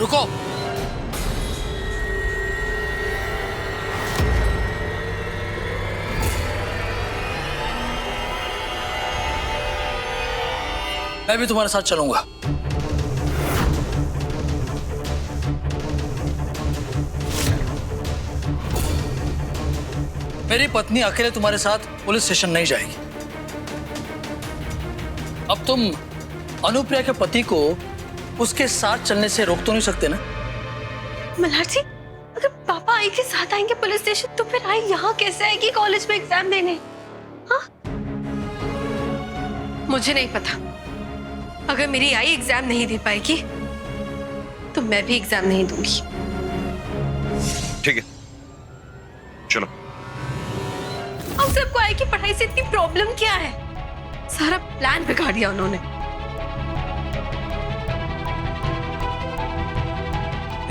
रुको। मैं भी तुम्हारे साथ चलूंगा। मेरी पत्नी अकेले तुम्हारे साथ पुलिस स्टेशन नहीं जाएगी। अब तुम अनुप्रिया के पति को उसके साथ चलने से रोक तो नहीं सकते ना? मल्हार जी, अगर पापा आई के साथ आएंगे पुलिस स्टेशन तो फिर आई यहाँ कैसे आएगी कॉलेज में एग्जाम देने? हाँ? मुझे नहीं पता। अगर मेरी आई एग्जाम नहीं दे पाएगी तो मैं भी एग्जाम नहीं दूंगी। ठीक है, चलो। अब सबको आई की पढ़ाई से इतनी प्रॉब्लम क्या है? सारा प्लान बिगाड़ दिया उन्होंने।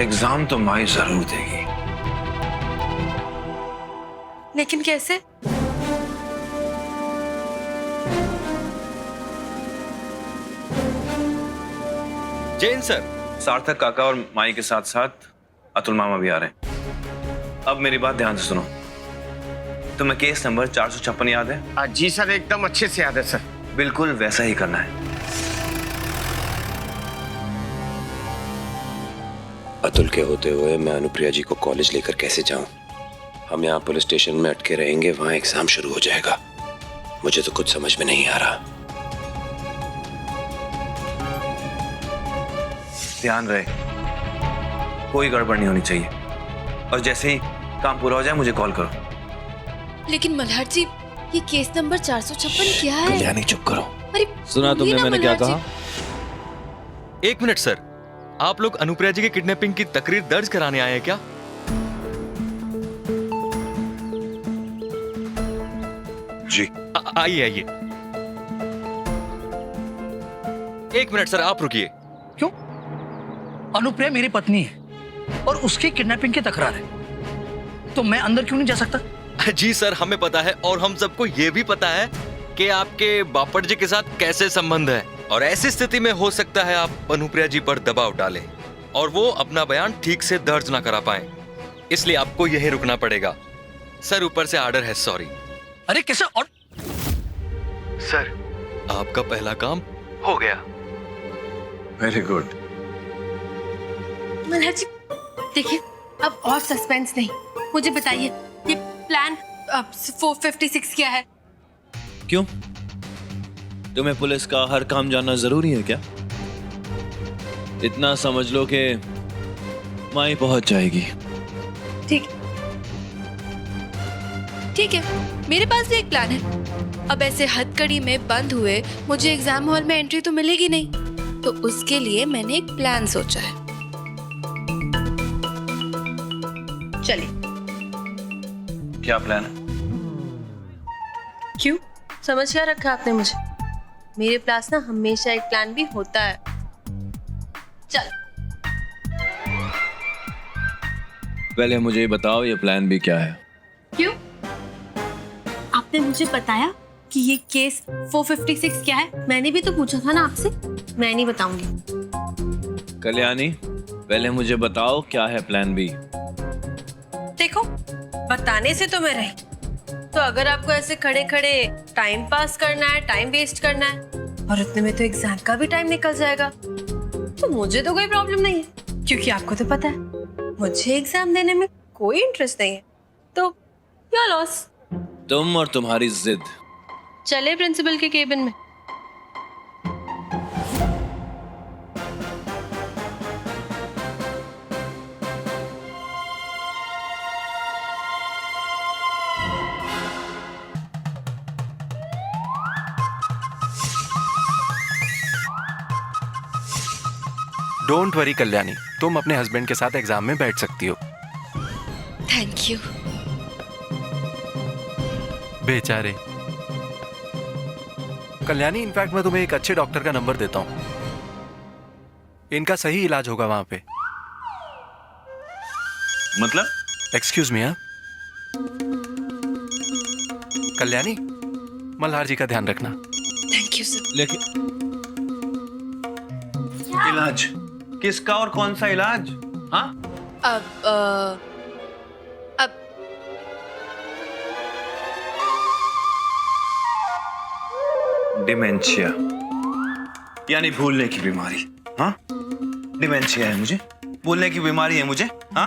एग्जाम तो माई जरूर देगी, लेकिन कैसे? जैन सर। सार्थक काका और माई के साथ साथ अतुल मामा भी आ रहे हैं। अब मेरी बात ध्यान से सुनो। तुम्हें केस नंबर 456 याद है? जी सर, एकदम अच्छे से याद है सर। बिल्कुल वैसा ही करना है। अतुल के होते हुए मैं अनुप्रिया जी को कॉलेज लेकर कैसे जाऊं? हम यहाँ पुलिस स्टेशन में अटके रहेंगे, वहां एग्जाम शुरू हो जाएगा। मुझे तो कुछ समझ में नहीं आ रहा। ध्यान रहे, कोई गड़बड़ नहीं होनी चाहिए। और जैसे ही काम पूरा हो जाए मुझे कॉल करो। लेकिन मल्हार जी, ये केस नंबर 456 क्या है? कल्याणी चुप करो। अरे सुना तुमने मैंने क्या कहा? एक मिनट सर, आप लोग अनुप्रिया जी की किडनैपिंग की तकरीर दर्ज कराने आए हैं क्या? जी। आइए आइए। एक मिनट सर, आप रुकिए। क्यों? अनुप्रिया मेरी पत्नी है और उसकी किडनैपिंग की तकरार है, तो मैं अंदर क्यों नहीं जा सकता? जी सर, हमें पता है और हम सबको ये भी पता है कि आपके बापट जी के साथ कैसे संबंध है, और ऐसी स्थिति में हो सकता है आप अनुप्रिया जी पर दबाव डालें और वो अपना बयान ठीक से दर्ज ना करा पाए, इसलिए आपको यहीं रुकना पड़ेगा। सर, ऊपर से ऑर्डर है। सॉरी। अरे कैसे? और सर, आपका पहला काम हो गया। Very good. मल्हार जी, देखिए अब और सस्पेंस नहीं, मुझे बताइए ये प्लान 456 क्या है? क्यों? तुम्हें पुलिस का हर काम जानना जरूरी है क्या? इतना समझ लो कि माई पहुंच जाएगी। ठीक है, मेरे पास भी एक प्लान है। अब ऐसे हथकड़ी में बंद हुए मुझे एग्जाम हॉल में एंट्री तो मिलेगी नहीं, तो उसके लिए मैंने एक प्लान सोचा है। चलिए। क्या प्लान है? क्यों, समझ क्या रखा आपने मुझे? मेरे पास ना हमेशा एक प्लान भी होता है। चल। पहले मुझे बताओ ये प्लान भी क्या है? क्यों? आपने मुझे बताया कि ये केस 456 क्या है, मैंने भी तो पूछा था ना आपसे। मैं नहीं बताऊंगी। कल्याणी, पहले मुझे बताओ क्या है प्लान बी? देखो, बताने से तो मैं रही, तो अगर आपको ऐसे खड़े खड़े टाइम पास करना है, टाइम वेस्ट करना है, और उतने में तो एग्जाम का भी टाइम निकल जाएगा, तो मुझे तो कोई प्रॉब्लम नहीं है, क्योंकि आपको तो पता है मुझे एग्जाम देने में कोई इंटरेस्ट नहीं है। तो योर लॉस। तुम और तुम्हारी जिद। चले प्रिंसिपल के केबिन में। डोंट वरी कल्याणी, तुम अपने हस्बैंड के साथ एग्जाम में बैठ सकती हो। Thank you. बेचारे। कल्याणी, इनफैक्ट मैं तुम्हें एक अच्छे डॉक्टर का नंबर देता हूं, इनका सही इलाज होगा वहां पे। मतलब? Excuse me. कल्याणी, मल्हार जी का ध्यान रखना। Thank you sir. लेकिन इलाज? किसका और कौन सा इलाज? हाँ, अब डिमेंशिया यानी भूलने की बीमारी। हाँ, डिमेंशिया है मुझे, भूलने की बीमारी है मुझे। हाँ,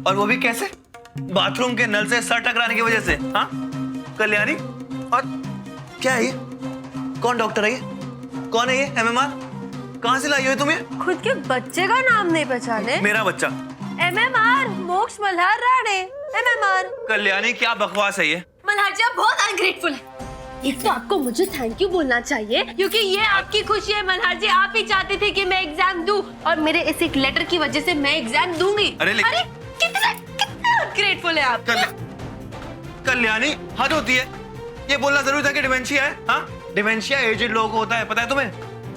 और वो भी कैसे? बाथरूम के नल से सर टकराने की वजह से। हाँ कल्याणी, और क्या है ये? कौन डॉक्टर है ये? कौन है ये? MMR कहाँ से लाई हो तुम ये? खुद के बच्चे का नाम नहीं पहचाने? मेरा बच्चा MMR मोक्ष मल्हार राणे। MMR कल्याणी, क्या बकवास है ये? मल्हार जी आप बहुत अनग्रेटफुल है। एक तो आपको मुझे थैंक यू बोलना चाहिए क्योंकि ये आपकी खुशी है मल्हार जी। आप ही चाहते थे कि मैं एग्जाम दूं और मेरे इस एक लेटर की वजह से मैं एग्जाम दूंगी। अरे कितना ग्रेटफुल है आप। कल्याणी, हद होती है। ये बोलना जरूरी था कि डिमेंशिया है। हाँ, डिमेंशिया एजेड लोगों को होता है, पता है तुम्हें?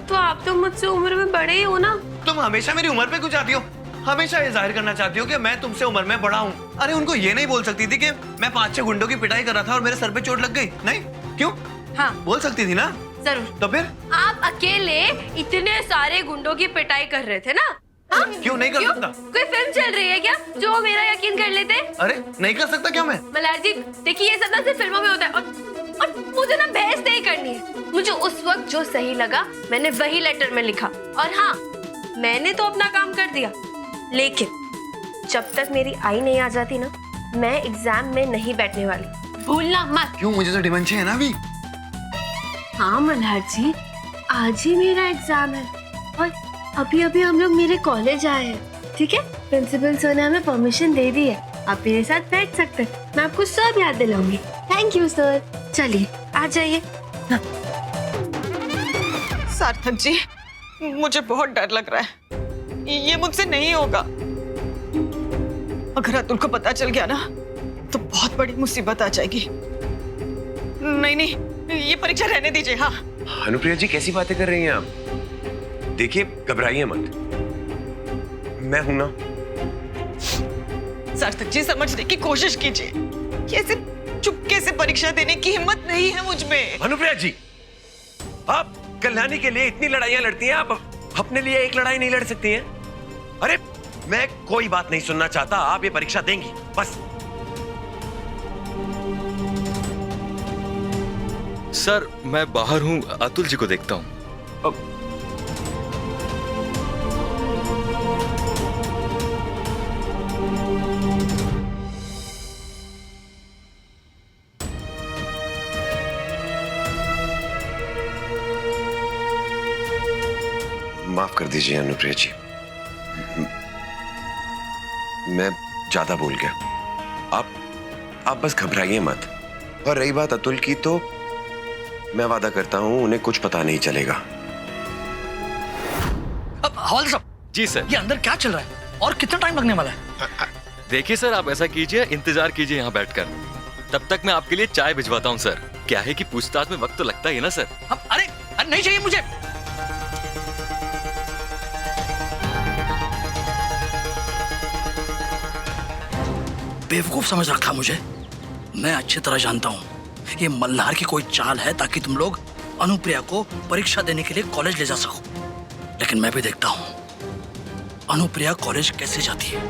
तो आप तो मुझसे उम्र में बड़े ही हो ना। तुम हमेशा मेरी उम्र पे क्यों चाहती हो? हमेशा ये जाहिर करना चाहती हो कि मैं तुमसे उम्र में बड़ा हूँ। अरे उनको ये नहीं बोल सकती थी कि मैं 5-6 गुंडों की पिटाई कर रहा था और मेरे सर पे चोट लग गई? नहीं, क्यों? हाँ बोल सकती थी ना। जरूर। तो फिर आप अकेले इतने सारे गुंडों की पिटाई कर रहे थे ना? हाँ? क्यों नहीं कर सकता? कोई फिल्म चल रही है क्या जो मेरा यकीन कर लेते? अरे नहीं कर सकता क्या मैं? मल्हार जी देखिए, ये सब ना सिर्फ फिल्मों में होता है और मुझे ना बहस नहीं करनी है। मुझे उस वक्त जो सही लगा मैंने वही लेटर में लिखा। और हाँ, मैंने तो अपना काम कर दिया, लेकिन जब तक मेरी आई नहीं आ जाती ना, मैं एग्जाम में नहीं बैठने वाली। भूलना मत। क्यों? मुझे तो डिमेंशिया है ना अभी। हाँ मल्हार जी, आज ही मेरा एग्जाम है और अभी अभी हम लोग मेरे कॉलेज आए हैं। ठीक है, प्रिंसिपल सर ने हमें परमिशन दे दी है, आप मेरे साथ बैठ सकते हैं। मैं आपको सब याद दिलाऊंगी। Thank you sir. चलिए आ जाइए। सार्थक जी, मुझे बहुत डर लग रहा है। ये मुझसे नहीं होगा। अगर अतुल को पता चल गया ना तो बहुत बड़ी मुसीबत आ जाएगी। नहीं नहीं, ये परीक्षा रहने दीजिए। हाँ अनुप्रिया जी, कैसी बातें कर रही हैं आप? देखिए, घबराइए मत, मैं हूं ना। सार्थक जी, समझने की कोशिश कीजिए। कैसे चुपके से परीक्षा देने की हिम्मत नहीं है मुझ में। अनुप्रिया जी, आप कल्याणी के लिए इतनी लड़ाइयां लड़ती हैं, आप अपने लिए एक लड़ाई नहीं लड़ सकती हैं? अरे मैं कोई बात नहीं सुनना चाहता, आप ये परीक्षा देंगी बस। सर मैं बाहर हूँ, अतुल जी को देखता हूँ। माफ कर दीजिए अनुप्रिया जी, मैं ज्यादा बोल गया। आप बस घबराइए मत। और रही बात अतुल की, तो मैं वादा करता हूं उन्हें कुछ पता नहीं चलेगा। अब हवालदार साहब जी सर। ये अंदर क्या चल रहा है और कितना टाइम लगने वाला है? देखिए सर, आप ऐसा कीजिए, इंतजार कीजिए यहाँ बैठकर। तब तक मैं आपके लिए चाय भिजवाता हूँ सर। क्या है कि पूछताछ में वक्त तो लगता ही है ना सर। अरे नहीं चाहिए मुझे। बेवकूफ समझ रखा मुझे। मैं अच्छी तरह जानता हूँ ये मल्हार की कोई चाल है ताकि तुम लोग अनुप्रिया को परीक्षा देने के लिए कॉलेज ले जा सको। लेकिन मैं भी देखता हूँ अनुप्रिया कॉलेज कैसे जाती है।